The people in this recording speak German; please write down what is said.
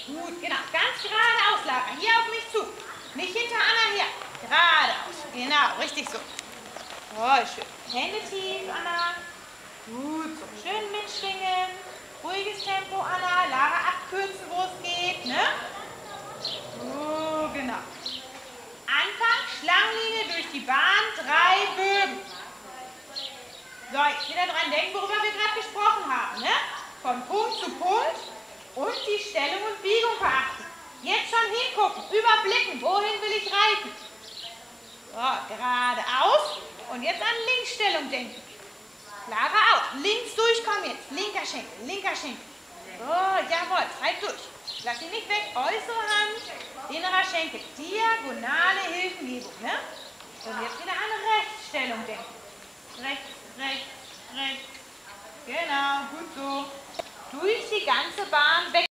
Gut, genau. Ganz geradeaus, Lara. Hier auf mich zu. Nicht hinter Anna her. Geradeaus. Genau, richtig so. Oh, schön. Hände tief, Anna. Gut, so. Schön mitschwingen. Ruhiges Tempo, Anna. Lara abkürzen, wo es geht, ne? So, genau. Anfang, Schlangenlinie durch die Bahn, 3 Bögen. So, jetzt wieder dran denken, worüber wir gerade gesprochen haben, ne? Von Punkt zu Punkt und die Stellung und Biegung beachten. Jetzt schon hingucken, überblicken, wohin will ich reiten? So, geradeaus und jetzt an Linksstellung denken. Lara auch, links durchkommen jetzt, linker Schenkel, linker Schenkel. So, jawohl, treibt durch. Lass ihn nicht weg, äußere Hand, innerer Schenkel, diagonale Hilfengebung, ne? Und jetzt wieder an Rechtsstellung denken. Rechts, rechts, rechts. Genau, gut so. Durch die ganze Bahn weg